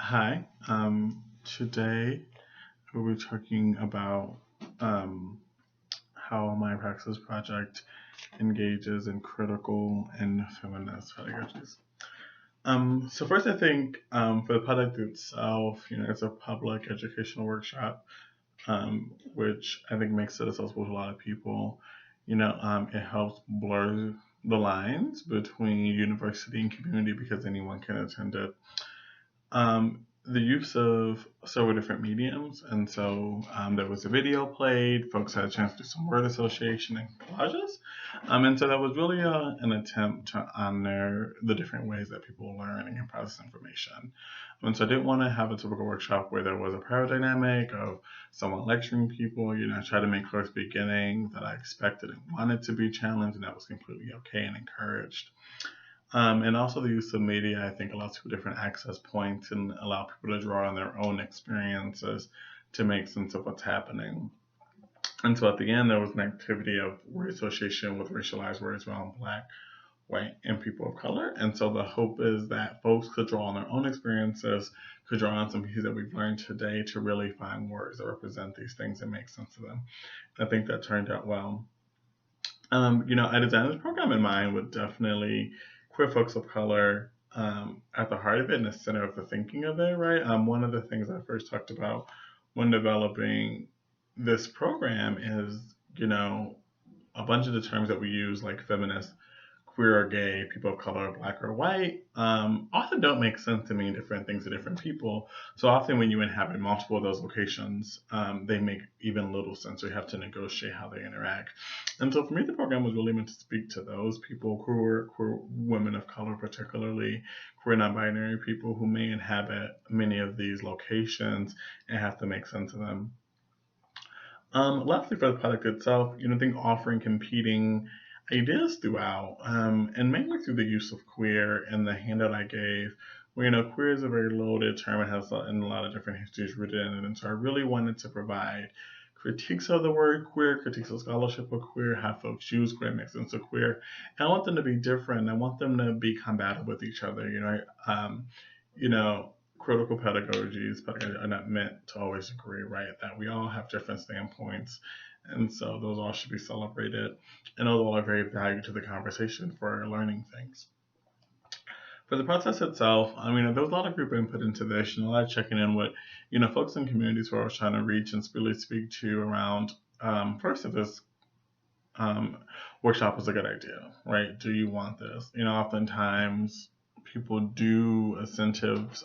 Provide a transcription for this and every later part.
Hi. Today we'll be talking about um, how my praxis project engages in critical and feminist pedagogies. So first, I think for the project itself, it's a public educational workshop, which I think makes it accessible to a lot of people. It helps blur the lines between university and community because anyone can attend it. The use of several different mediums, and so there was a video played. Folks had a chance to do some word association and collages, and so that was really an attempt to honor the different ways that people learn and can process information. And so I didn't want to have a typical workshop where there was a power dynamic of someone lecturing people. I tried to make clear at the beginning that I expected and wanted to be challenged, and that was completely okay and encouraged. And also the use of media, I think, allows people different access points and allow people to draw on their own experiences to make sense of what's happening. And so at the end, there was an activity of word association with racialized words around Black, white, and people of color. And so the hope is that folks could draw on their own experiences, could draw on some pieces that we've learned today to really find words that represent these things and make sense of them. I think that turned out well. I designed this program in mind with definitely queer folks of color at the heart of it and the center of the thinking of it, right? One of the things I first talked about when developing this program is, a bunch of the terms that we use, like feminist, queer or gay, people of color, Black or white, often don't make sense to mean different things to different people. So often when you inhabit multiple of those locations, they make even little sense. So you have to negotiate how they interact. And so for me, the program was really meant to speak to those people, queer women of color, particularly queer non-binary people who may inhabit many of these locations and have to make sense of them. Lastly, for the product itself, I think offering competing ideas throughout, and mainly through the use of queer and the handout I gave, where, queer is a very loaded term. It has a lot of different histories rooted in it. And so I really wanted to provide critiques of the word queer, critiques of scholarship of queer, how folks use queer, make sense of queer. And I want them to be different. I want them to be compatible with each other. You know, critical pedagogies are not meant to always agree, right? That we all have different standpoints. And so those all should be celebrated. And those all are very valuable to the conversation for learning things. For the process itself, there was a lot of group input into this, and a lot of checking in with, folks in communities where I was trying to reach and really speak to around, first, if this um, workshop was a good idea, right? Do you want this? Oftentimes people do incentives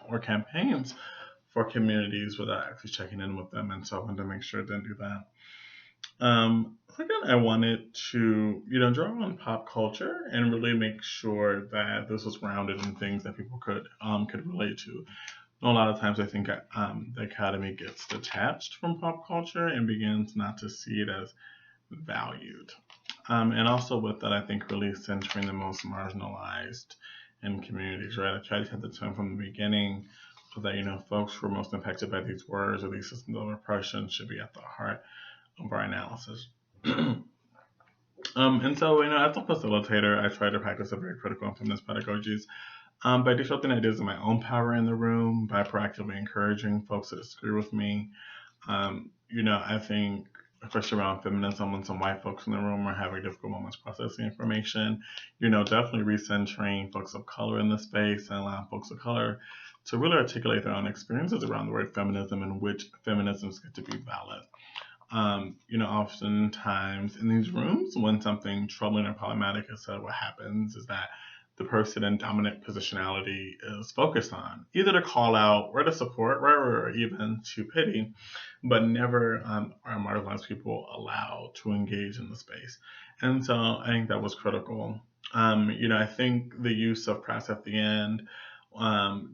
or campaigns for communities without actually checking in with them, and so I wanted to make sure it didn't do that. Second, I wanted to, draw on pop culture and really make sure that this was grounded in things that people could relate to. A lot of times, I think the academy gets detached from pop culture and begins not to see it as valued. And also with that, I think really centering the most marginalized in communities, right? I tried to set the tone from the beginning so that, folks who are most impacted by these words or these systems of oppression should be at the heart of our analysis. And so, as a facilitator, I try to practice a very critical and feminist pedagogies by disrupting ideas of my own power in the room, by proactively encouraging folks to disagree with me. I think, especially around feminism, when some white folks in the room are having difficult moments processing information, definitely recentering folks of color in the space and allowing folks of color to really articulate their own experiences around the word feminism and which feminisms get to be valid. Oftentimes in these rooms, when something troubling or problematic is said, what happens is that the person in dominant positionality is focused on, either to call out or to support, right, or even to pity, but never are marginalized people allowed to engage in the space. And so I think that was critical. I think the use of press at the end,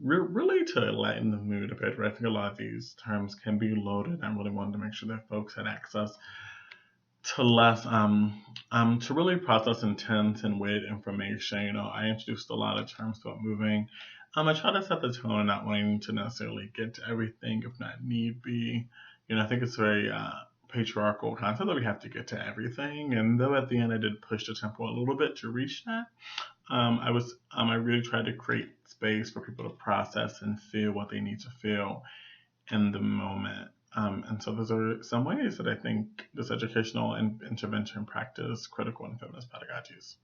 really to lighten the mood a bit, right? I think a lot of these terms can be loaded. I really wanted to make sure that folks had access to less to really process intense and weighted information. I introduced a lot of terms about moving. I try to set the tone, not wanting to necessarily get to everything if not need be. I think it's very patriarchal concept that we have to get to everything. And though at the end I did push the tempo a little bit to reach that, I really tried to create space for people to process and feel what they need to feel in the moment. And so those are some ways that I think this educational intervention practice critical and feminist pedagogies.